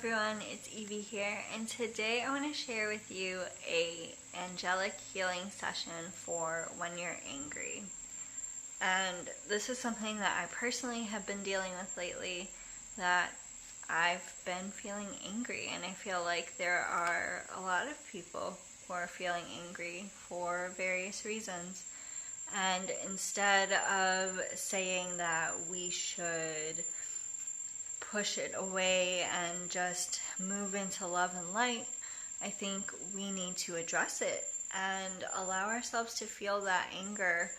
everyone, it's Evie here, and today I want to share with you a angelic healing session for when you're angry. And this is something that I personally have been dealing with lately, that I've been feeling angry, and I feel like there are a lot of people who are feeling angry for various reasons. And instead of saying that we should push it away and just move into love and light, I think we need to address it and allow ourselves to feel that anger,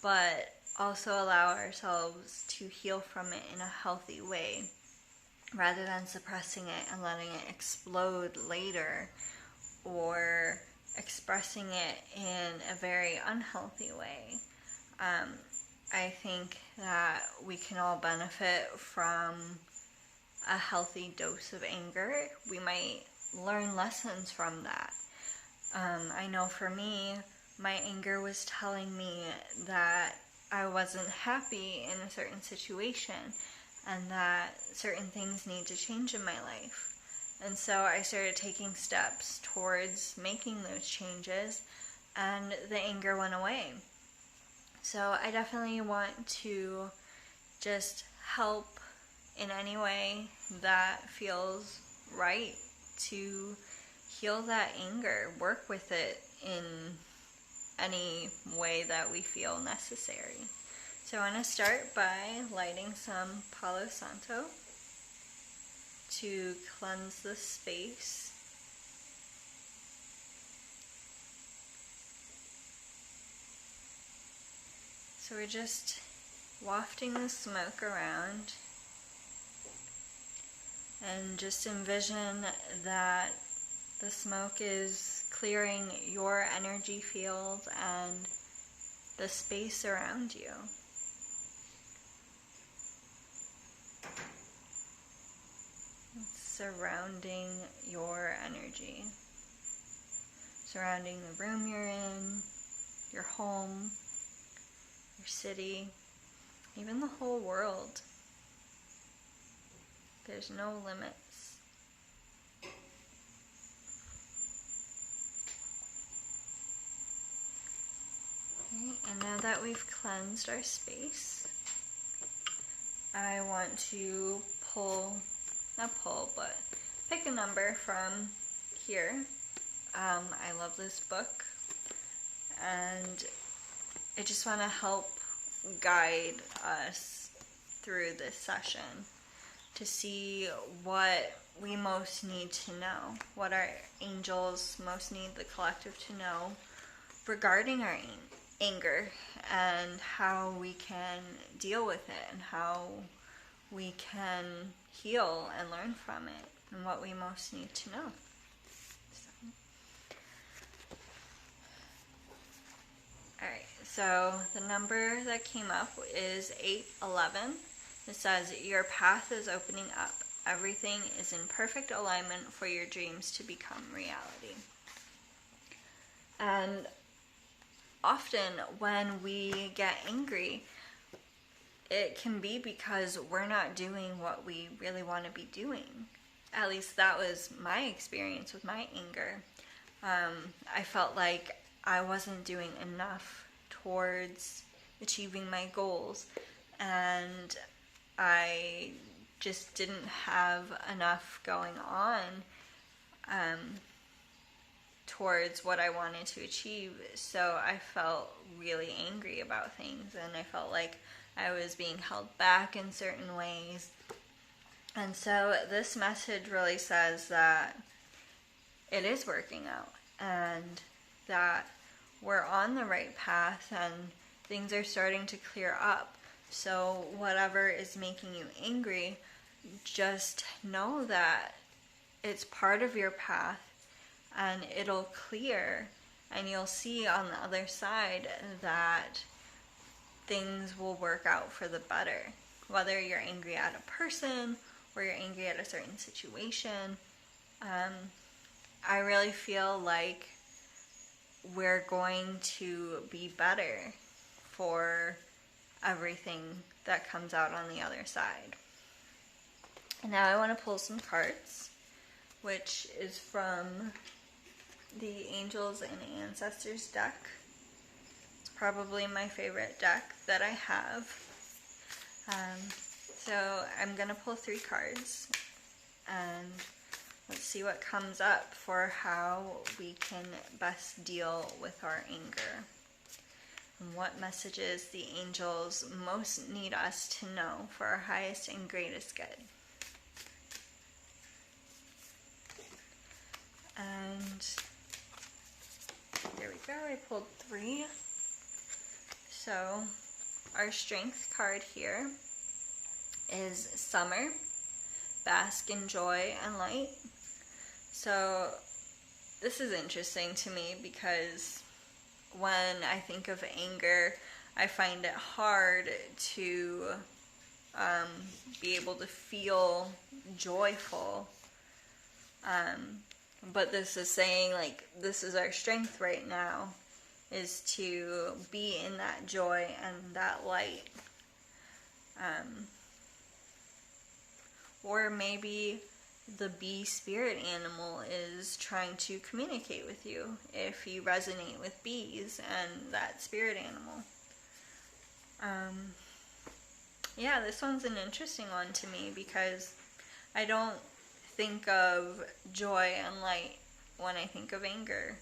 but also allow ourselves to heal from it in a healthy way, rather than suppressing it and letting it explode later, or expressing it in a very unhealthy way. I think that we can all benefit from a healthy dose of anger. We might learn lessons from that. I know for me, my anger was telling me that I wasn't happy in a certain situation and that certain things need to change in my life. And so I started taking steps towards making those changes, and the anger went away. So I definitely want to just help in any way that feels right to heal that anger, work with it in any way that we feel necessary. So I want to start by lighting some Palo Santo to cleanse the space. So we're just wafting the smoke around, and just envision that the smoke is clearing your energy field and the space around you. It's surrounding your energy, surrounding the room you're in, your home, your city, even the whole world. There's no limits. Okay, and now that we've cleansed our space, I want to pick a number from here. I love this book, and I just want to help guide us through this session to see what we most need to know, what our angels most need the collective to know regarding our anger, and how we can deal with it, and how we can heal and learn from it, and what we most need to know. Alright, so the number that came up is 811. It says, your path is opening up. Everything is in perfect alignment for your dreams to become reality. And often when we get angry, it can be because we're not doing what we really want to be doing. At least that was my experience with my anger. I felt like I wasn't doing enough towards achieving my goals, and I just didn't have enough going on towards what I wanted to achieve. So I felt really angry about things, and I felt like I was being held back in certain ways. And so this message really says that it is working out, and that we're on the right path, and things are starting to clear up. So whatever is making you angry, just know that it's part of your path, and it'll clear, and you'll see on the other side that things will work out for the better. Whether you're angry at a person or you're angry at a certain situation, I really feel like we're going to be better for everything that comes out on the other side. And now I want to pull some cards. which is from the Angels and Ancestors deck. It's probably my favorite deck that I have. So I'm going to pull 3 cards, and let's see what comes up for how we can best deal with our anger. And what messages the angels most need us to know for our highest and greatest good. And there we go, I pulled 3. So our strength card here is Summer, Bask in Joy and Light. So this is interesting to me because when I think of anger, I find it hard to be able to feel joyful. But this is saying, like, this is our strength right now, is to be in that joy and that light. Or maybe the bee spirit animal is trying to communicate with you if you resonate with bees and that spirit animal. Yeah, this one's an interesting one to me because I don't think of joy and light when I think of anger.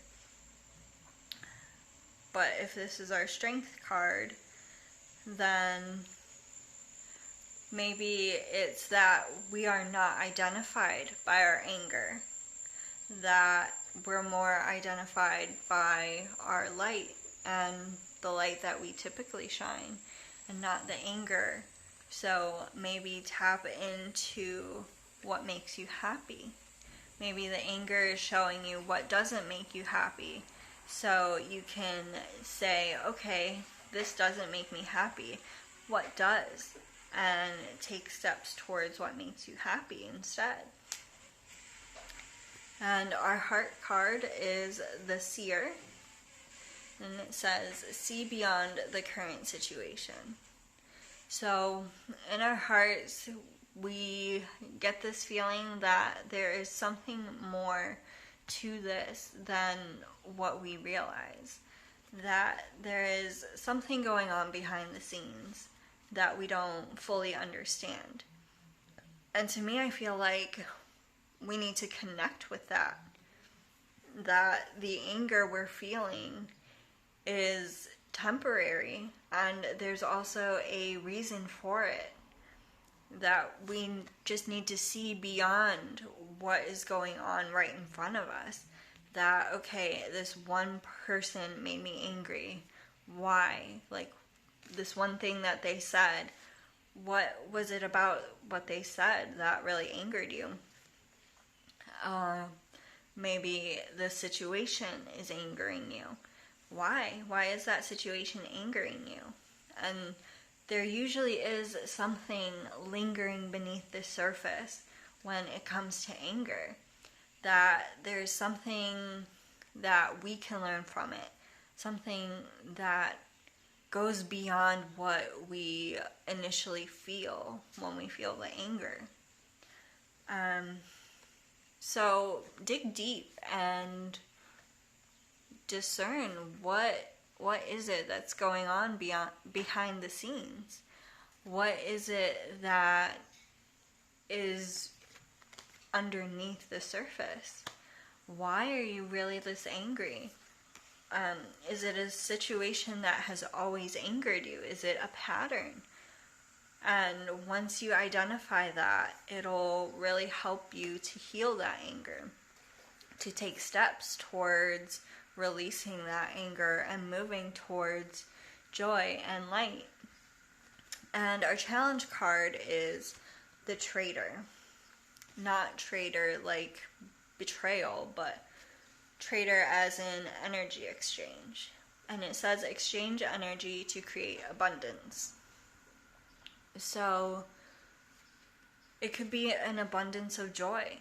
But if this is our strength card, then maybe it's that we are not identified by our anger, that we're more identified by our light and the light that we typically shine, and not the anger. So maybe tap into what makes you happy. Maybe the anger is showing you what doesn't make you happy. So you can say, okay, this doesn't make me happy. What does? And take steps towards what makes you happy instead. And our heart card is the Seer. And it says, see beyond the current situation. So in our hearts, we get this feeling that there is something more to this than what we realize. That there is something going on behind the scenes that we don't fully understand. And to me, I feel like we need to connect with that. That the anger we're feeling is temporary, and there's also a reason for it. That we just need to see beyond what is going on right in front of us. That, okay, this one person made me angry. Why? Like, this one thing that they said, what was it about what they said that really angered you? Maybe the situation is angering you. Why? Why is that situation angering you? And there usually is something lingering beneath the surface when it comes to anger. That there's something that we can learn from it. Something that goes beyond what we initially feel when we feel the anger. So dig deep and discern what is it that's going on behind the scenes. What is it that is underneath the surface? Why are you really this angry? Is it a situation that has always angered you? Is it a pattern? And once you identify that, it'll really help you to heal that anger, to take steps towards releasing that anger and moving towards joy and light. And our challenge card is the Traitor. Not traitor like betrayal, but traitor as in energy exchange. And it says exchange energy to create abundance. So it could be an abundance of joy.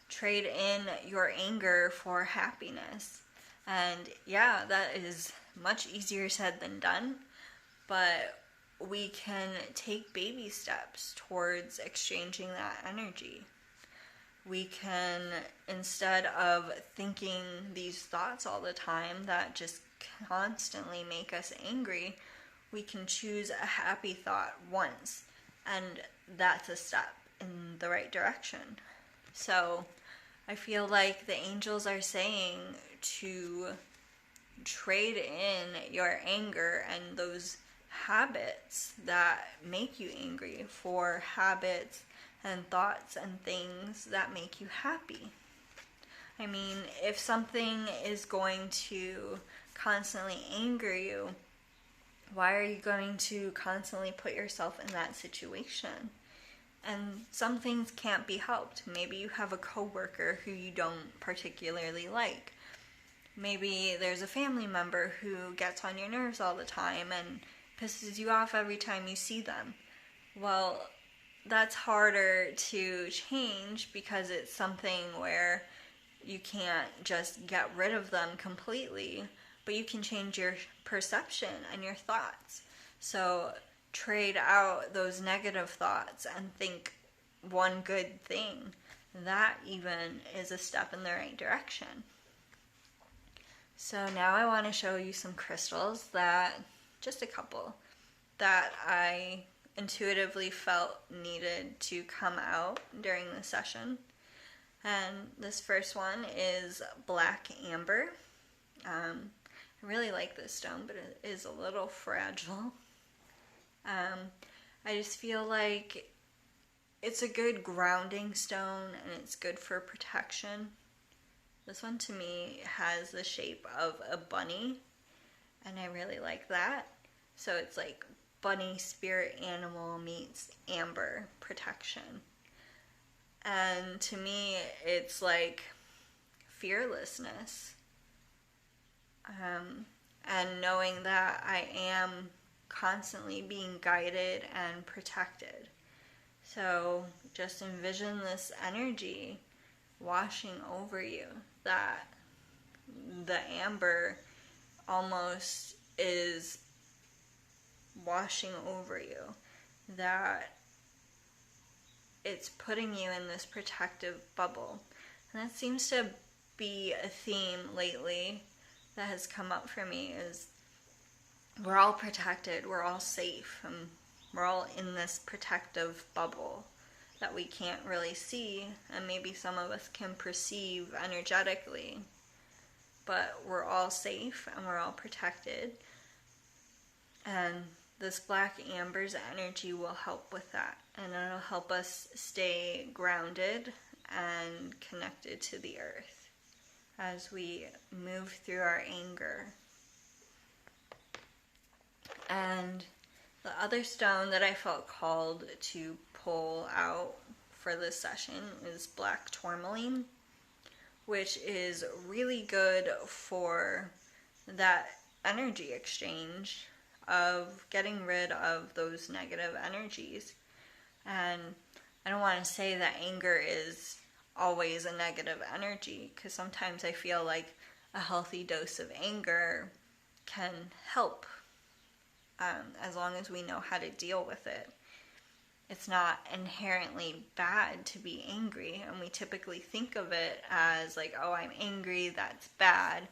Trade in your anger for happiness. And yeah, that is much easier said than done, but we can take baby steps towards exchanging that energy. we can, instead of thinking these thoughts all the time that just constantly make us angry, we can choose a happy thought once, and that's a step in the right direction. So I feel like the angels are saying to trade in your anger and those habits that make you angry for habits and thoughts and things that make you happy. I mean, if something is going to constantly anger you, why are you going to constantly put yourself in that situation? And some things can't be helped. Maybe you have a coworker who you don't particularly like. Maybe there's a family member who gets on your nerves all the time and pisses you off every time you see them. Well, that's harder to change because it's something where you can't just get rid of them completely, but you can change your perception and your thoughts. So trade out those negative thoughts and think one good thing. That even is a step in the right direction. So now I want to show you some crystals that, just a couple, that I intuitively felt needed to come out during the session. And this first one is black amber. I really like this stone, but it is a little fragile. I just feel like it's a good grounding stone and it's good for protection. This one to me has the shape of a bunny, and I really like that. So it's like bunny spirit animal meets amber protection. And to me, it's like fearlessness. And knowing that I am constantly being guided and protected. So just envision this energy washing over you, that the amber almost is washing over you, that it's putting you in this protective bubble. And that seems to be a theme lately that has come up for me, is we're all protected, we're all safe, and we're all in this protective bubble that we can't really see, and maybe some of us can perceive energetically, but we're all safe and we're all protected. And this black amber's energy will help with that, and it'll help us stay grounded and connected to the earth as we move through our anger. And the other stone that I felt called to pull out for this session is black tourmaline, which is really good for that energy exchange of getting rid of those negative energies. And I don't want to say that anger is always a negative energy, because sometimes I feel like a healthy dose of anger can help, as long as we know how to deal with it. It's not inherently bad to be angry, and we typically think of it as like, oh, I'm angry, that's bad.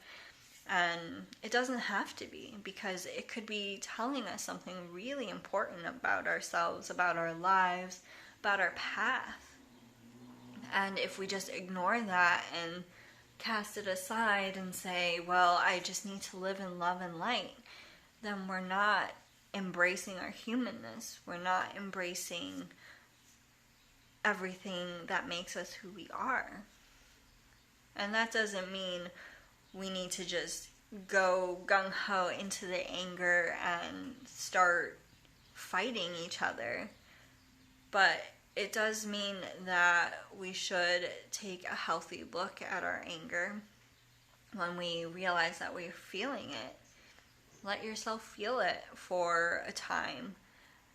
And it doesn't have to be, because it could be telling us something really important about ourselves, about our lives, about our path. And if we just ignore that and cast it aside and say, well, I just need to live in love and light, then we're not embracing our humanness. We're not embracing everything that makes us who we are. And that doesn't mean we need to just go gung-ho into the anger and start fighting each other. But it does mean that we should take a healthy look at our anger when we realize that we're feeling it. Let yourself feel it for a time.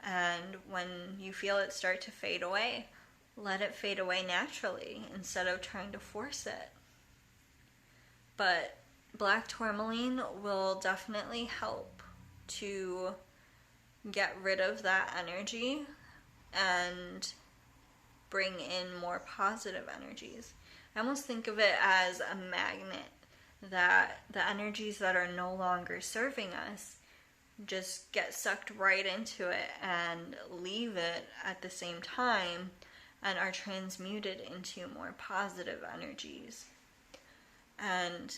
And when you feel it start to fade away, let it fade away naturally instead of trying to force it. But black tourmaline will definitely help to get rid of that energy and bring in more positive energies. I almost think of it as a magnet, that the energies that are no longer serving us just get sucked right into it and leave it at the same time and are transmuted into more positive energies. And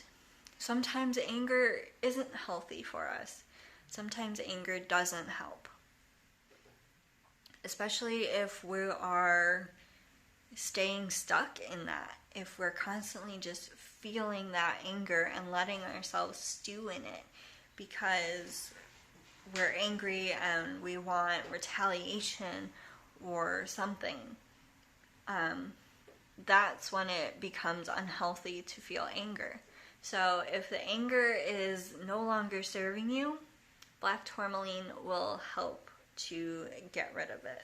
sometimes anger isn't healthy for us. Sometimes anger doesn't help. Especially if we are staying stuck in that. If we're constantly just feeling that anger and letting ourselves stew in it because we're angry and we want retaliation or something, that's when it becomes unhealthy to feel anger. So if the anger is no longer serving you, black tourmaline will help to get rid of it.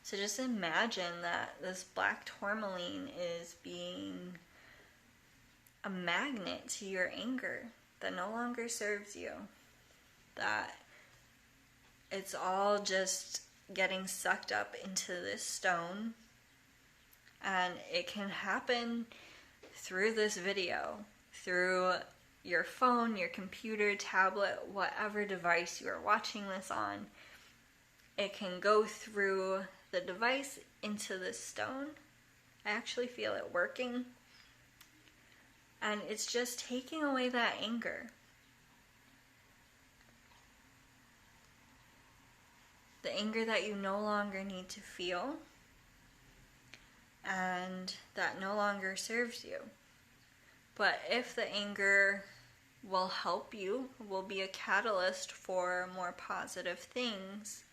So just imagine that this black tourmaline is being a magnet to your anger that no longer serves you. That it's all just getting sucked up into this stone. And it can happen through this video, through your phone, your computer, tablet, whatever device you are watching this on. It can go through the device into this stone. I actually feel it working. And it's just taking away that anger. The anger that you no longer need to feel and that no longer serves you. But if the anger will help you, will be a catalyst for more positive things,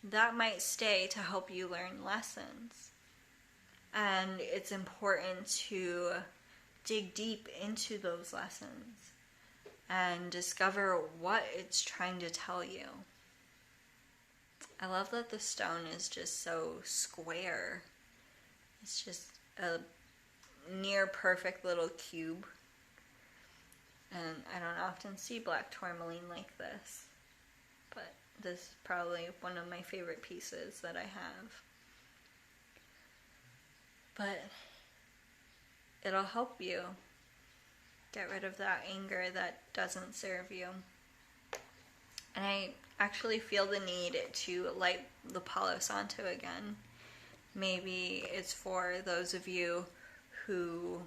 that might stay to help you learn lessons. And it's important to dig deep into those lessons and discover what it's trying to tell you. I love that the stone is just so square. It's just a near perfect little cube. And I don't often see black tourmaline like this. But this is probably one of my favorite pieces that I have. But it'll help you get rid of that anger that doesn't serve you. And I actually feel the need to light the Palo Santo again. Maybe it's for those of you who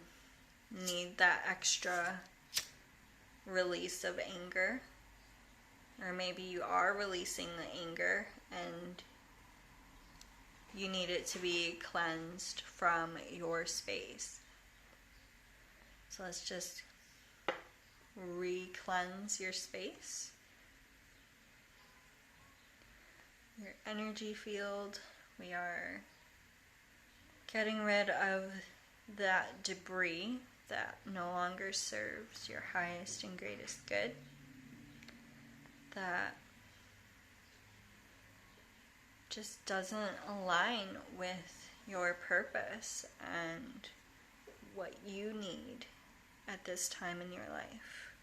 need that extra release of anger. Or maybe you are releasing the anger and you need it to be cleansed from your space. So let's just re-cleanse your space. Your energy field. We are getting rid of that debris that no longer serves your highest and greatest good. That just doesn't align with your purpose and what you need at this time in your life.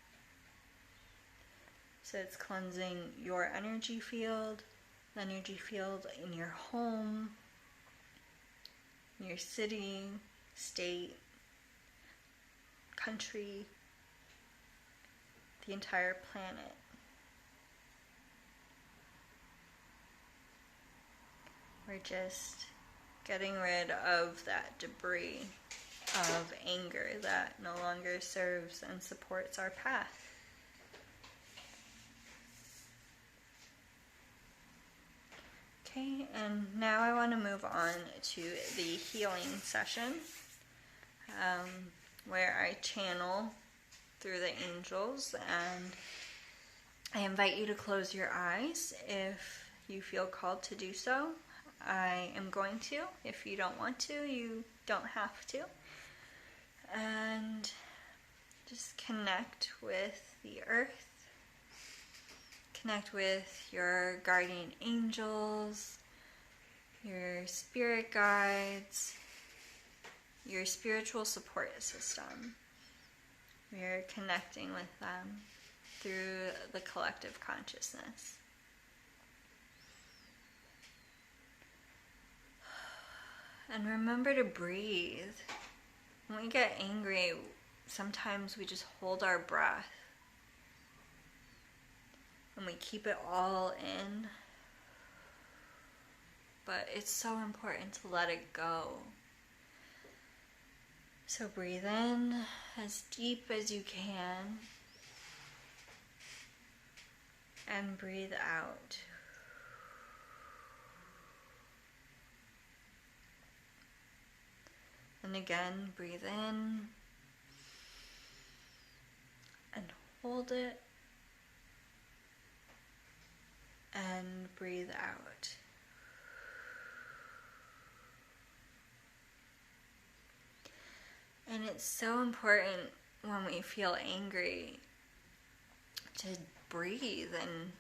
So it's cleansing your energy field, the energy field in your home, your city, state, country, the entire planet. We're just getting rid of that debris of anger that no longer serves and supports our path. Okay, and now I want to move on to the healing session, where I channel through the angels, and I invite you to close your eyes if you feel called to do so. I am going to. If you don't want to, you don't have to. And just connect with the earth. Connect with your guardian angels, your spirit guides, your spiritual support system. We are connecting with them through the collective consciousness. And remember to breathe. When we get angry, sometimes we just hold our breath and we keep it all in. But it's so important to let it go. So breathe in as deep as you can and breathe out. And again, breathe in and hold it and breathe out. And it's so important when we feel angry to breathe and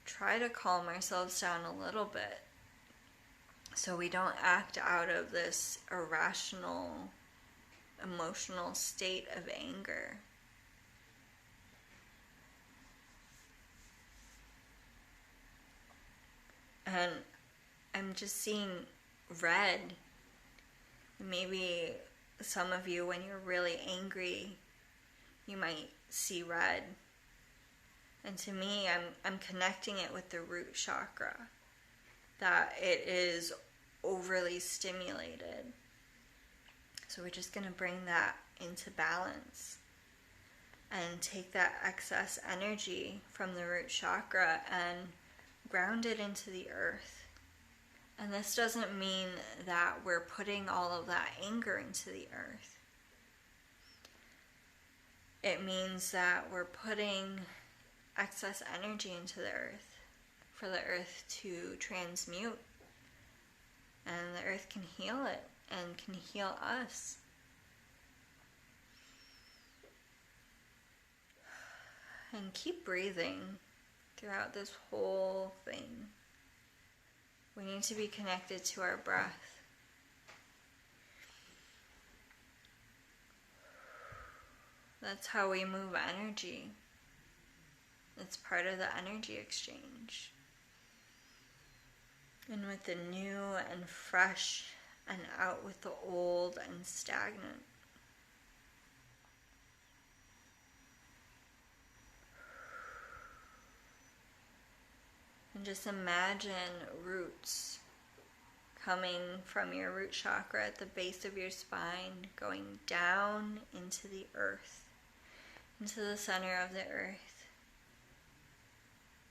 try to calm ourselves down a little bit so we don't act out of this irrational, emotional state of anger. And I'm just seeing red. Maybe some of you, when you're really angry, you might see red. And to me, I'm connecting it with the root chakra, that it is overly stimulated. So we're just going to bring that into balance and take that excess energy from the root chakra and ground it into the earth. And this doesn't mean that we're putting all of that anger into the earth. It means that we're putting excess energy into the earth for the earth to transmute. And the earth can heal it and can heal us. And keep breathing throughout this whole thing. We need to be connected to our breath. That's how we move energy. It's part of the energy exchange. In with the new and fresh, and out with the old and stagnant. And just imagine roots coming from your root chakra at the base of your spine, going down into the earth, into the center of the earth,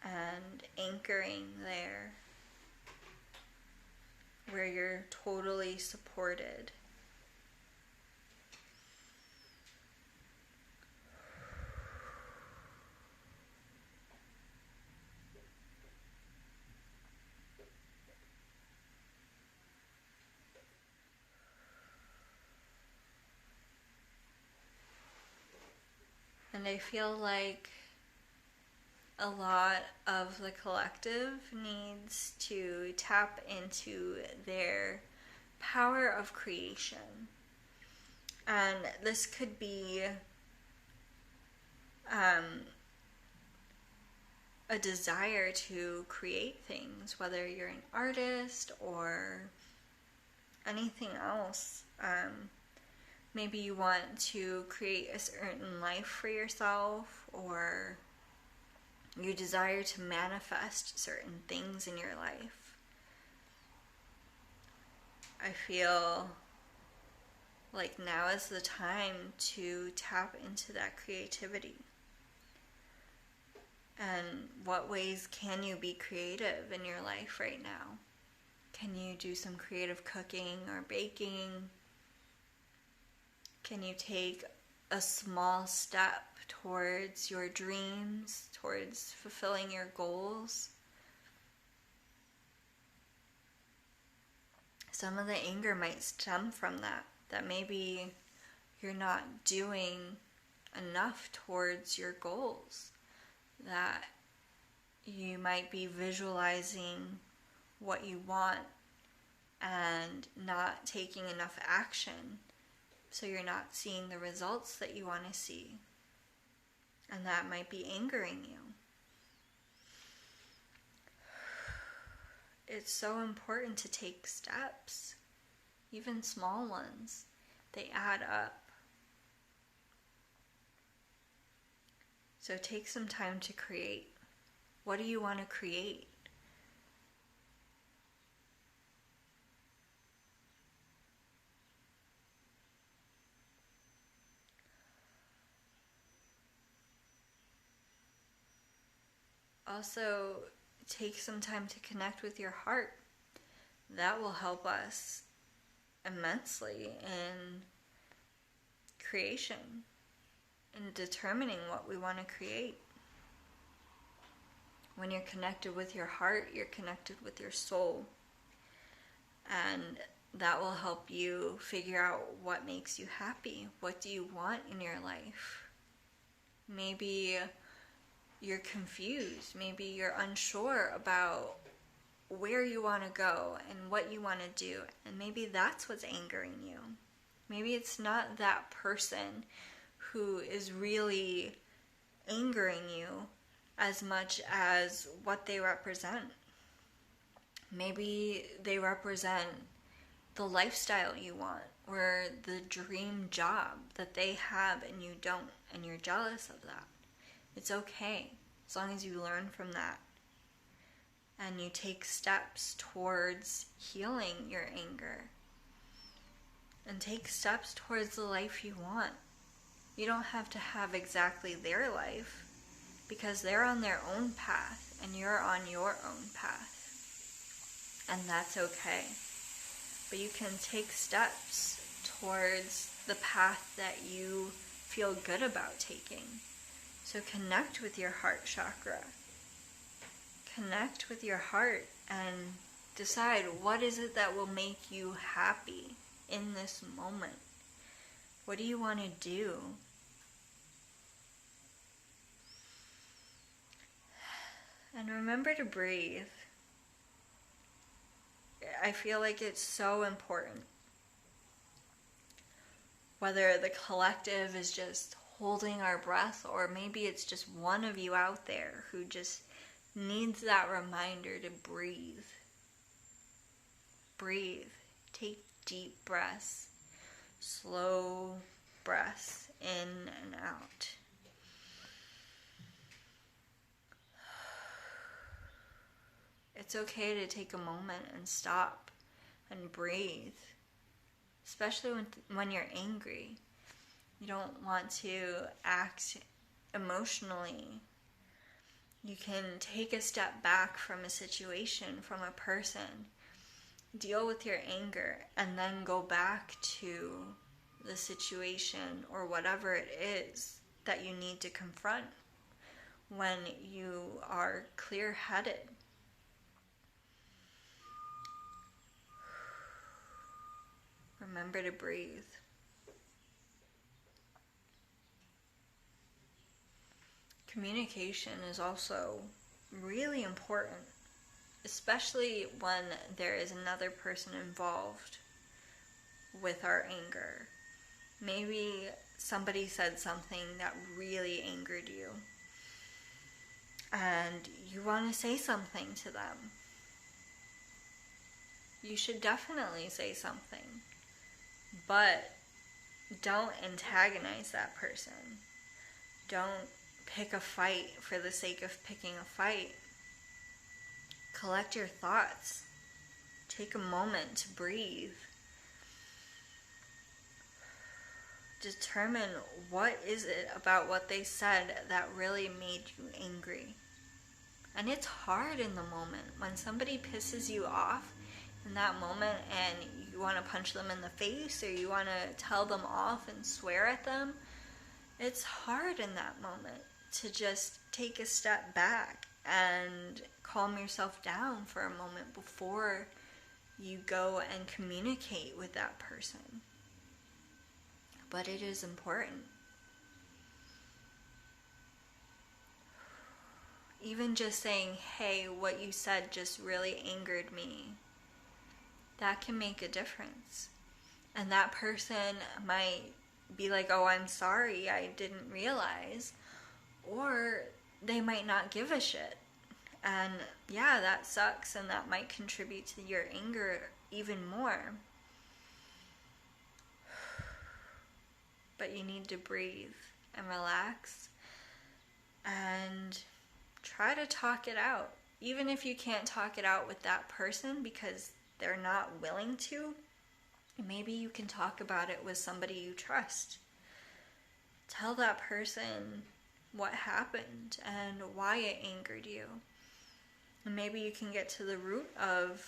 and anchoring there, where you're totally supported. And I feel like a lot of the collective needs to tap into their power of creation. And this could be a desire to create things, whether you're an artist or anything else. Maybe you want to create a certain life for yourself, or you desire to manifest certain things in your life. I feel like now is the time to tap into that creativity. And what ways can you be creative in your life right now? Can you do some creative cooking or baking? Can you take a small step towards your dreams, towards fulfilling your goals? Some of the anger might stem from that maybe you're not doing enough towards your goals, that you might be visualizing what you want and not taking enough action. So you're not seeing the results that you want to see. And that might be angering you. It's so important to take steps. even small ones, they add up. So take some time to create. What do you want to create? Also, take some time to connect with your heart. That will help us immensely in creation, in determining what we want to create. When you're connected with your heart, you're connected with your soul. And that will help you figure out what makes you happy. What do you want in your life? Maybe you're confused. Maybe you're unsure about where you want to go and what you want to do. And maybe that's what's angering you. Maybe it's not that person who is really angering you as much as what they represent. Maybe they represent the lifestyle you want or the dream job that they have and you don't, and you're jealous of that. It's okay, as long as you learn from that and you take steps towards healing your anger and take steps towards the life you want. You don't have to have exactly their life because they're on their own path and you're on your own path. And that's okay. But you can take steps towards the path that you feel good about taking. So connect with your heart chakra. Connect with your heart and decide what is it that will make you happy in this moment. What do you want to do? And remember to breathe. I feel like it's so important. Whether the collective is just holding our breath, or maybe it's just one of you out there who just needs that reminder to breathe. Breathe. Take deep breaths. Slow breaths in and out. It's okay to take a moment and stop and breathe, especially when you're angry. You don't want to act emotionally. You can take a step back from a situation, from a person, deal with your anger, and then go back to the situation or whatever it is that you need to confront when you are clear-headed. Remember to breathe. Communication is also really important, especially when there is another person involved with our anger. Maybe somebody said something that really angered you, and you want to say something to them. You should definitely say something. But don't antagonize that person. Don't pick a fight for the sake of picking a fight. Collect your thoughts. Take a moment to breathe. Determine what is it about what they said that really made you angry. And it's hard in the moment. When somebody pisses you off in that moment and you want to punch them in the face or you want to tell them off and swear at them, it's hard in that moment to just take a step back and calm yourself down for a moment before you go and communicate with that person. But it is important. Even just saying, hey, what you said just really angered me, that can make a difference. And that person might be like, oh, I'm sorry, I didn't realize. Or they might not give a shit. And yeah, that sucks, and that might contribute to your anger even more. but you need to breathe and relax and try to talk it out. Even if you can't talk it out with that person because they're not willing to, maybe you can talk about it with somebody you trust. Tell that person what happened and why it angered you. And maybe you can get to the root of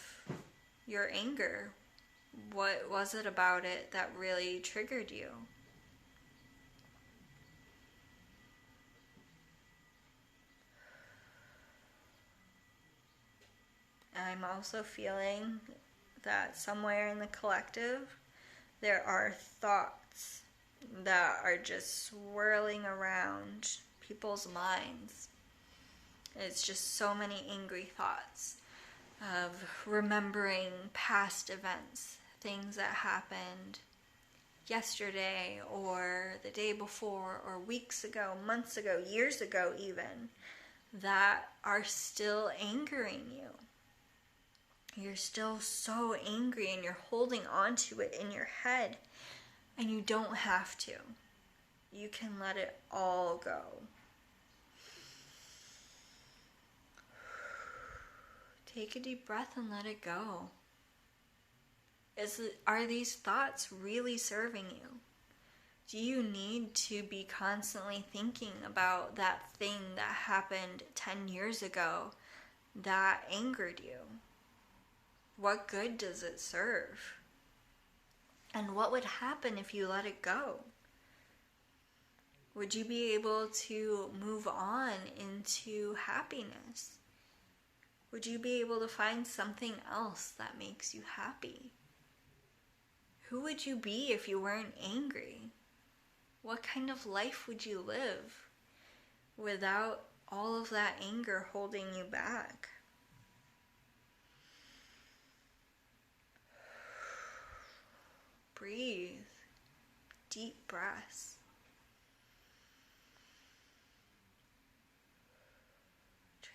your anger. What was it about it that really triggered you? I'm also feeling that somewhere in the collective there are thoughts that are just swirling around people's minds. It's just so many angry thoughts of remembering past events, things that happened yesterday or the day before or weeks ago, months ago, years ago even, that are still angering you. You're still so angry and you're holding on to it in your head, and you don't have to. You can let it all go. Take a deep breath and let it go. Are these thoughts really serving you? Do you need to be constantly thinking about that thing that happened 10 years ago that angered you? What good does it serve? And what would happen if you let it go? Would you be able to move on into happiness? Would you be able to find something else that makes you happy? Who would you be if you weren't angry? What kind of life would you live without all of that anger holding you back? Breathe. Deep breaths.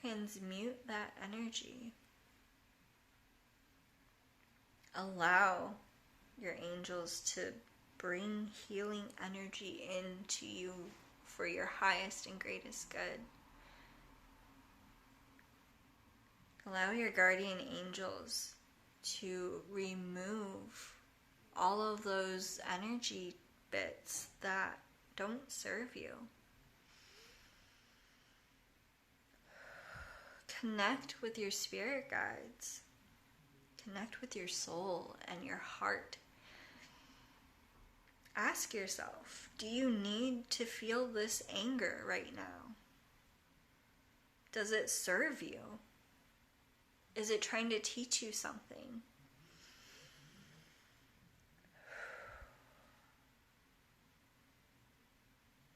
Transmute that energy. Allow your angels to bring healing energy into you for your highest and greatest good. Allow your guardian angels to remove all of those energy bits that don't serve you. Connect with your spirit guides. Connect with your soul and your heart. Ask yourself, do you need to feel this anger right now? Does it serve you? Is it trying to teach you something?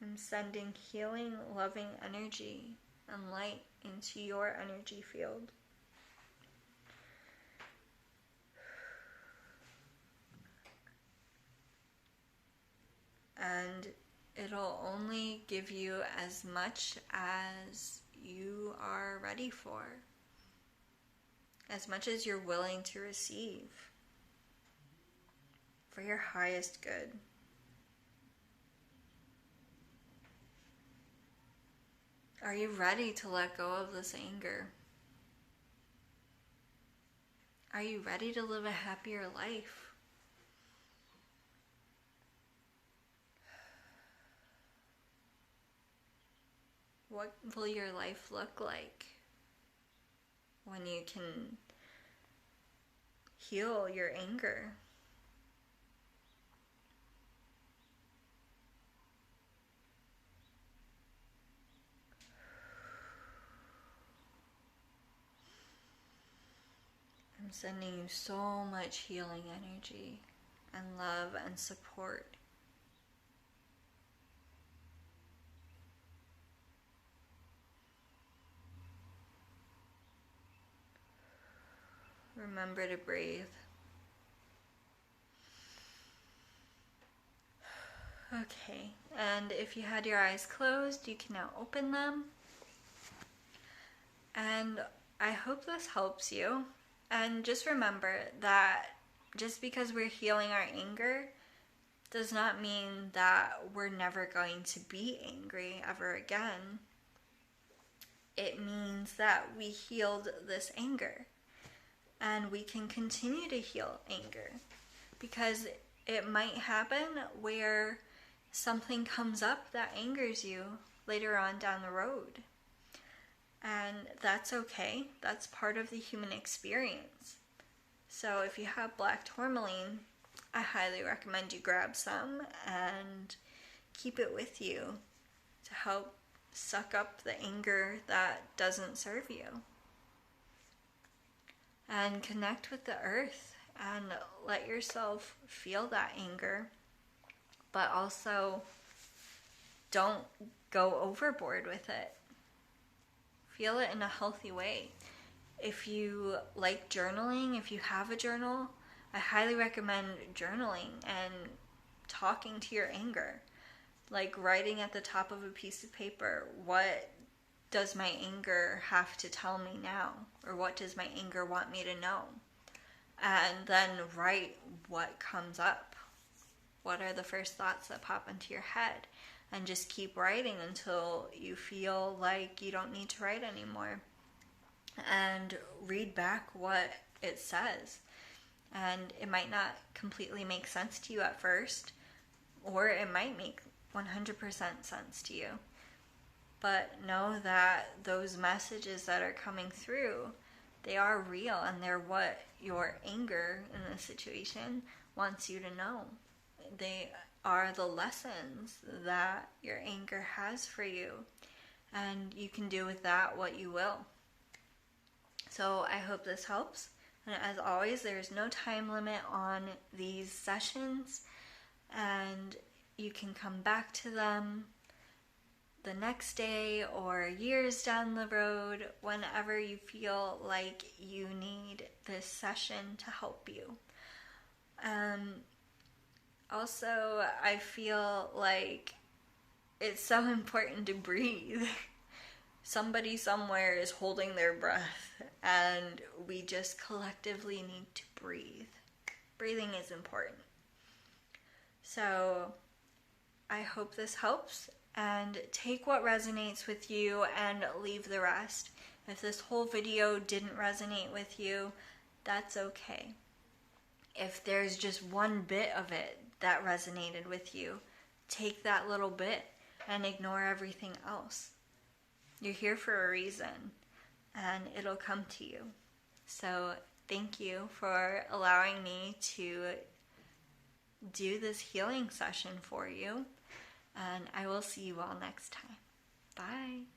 I'm sending healing, loving energy and light into your energy field. And it'll only give you as much as you are ready for, as much as you're willing to receive, for your highest good. Are you ready to let go of this anger? Are you ready to live a happier life? What will your life look like when you can heal your anger? I'm sending you so much healing energy and love and support. Remember to breathe. Okay, and if you had your eyes closed, you can now open them. And I hope this helps you. And just remember that just because we're healing our anger does not mean that we're never going to be angry ever again. It means that we healed this anger, and we can continue to heal anger, because it might happen where something comes up that angers you later on down the road. And that's okay. That's part of the human experience. So if you have black tourmaline, I highly recommend you grab some and keep it with you to help suck up the anger that doesn't serve you. And connect with the earth and let yourself feel that anger, but also don't go overboard with it. Feel it in a healthy way. If you like journaling, if you have a journal, I highly recommend journaling and talking to your anger. Like writing at the top of a piece of paper, what does my anger have to tell me now? Or what does my anger want me to know? And then write what comes up. What are the first thoughts that pop into your head? And just keep writing until you feel like you don't need to write anymore. And read back what it says. And it might not completely make sense to you at first, or it might make 100% sense to you. But know that those messages that are coming through, they are real, and they're what your anger in this situation wants you to know. They are the lessons that your anger has for you, and you can do with that what you will. So I hope this helps. And as always, there's no time limit on these sessions, and you can come back to them the next day or years down the road whenever you feel like you need this session to help you. Also, I feel like it's so important to breathe. Somebody somewhere is holding their breath, and we just collectively need to breathe. Breathing is important. So I hope this helps, and take what resonates with you and leave the rest. If this whole video didn't resonate with you, that's okay. If there's just one bit of it that resonated with you, take that little bit and ignore everything else. You're here for a reason, and it'll come to you. So thank you for allowing me to do this healing session for you, and I will see you all next time. Bye.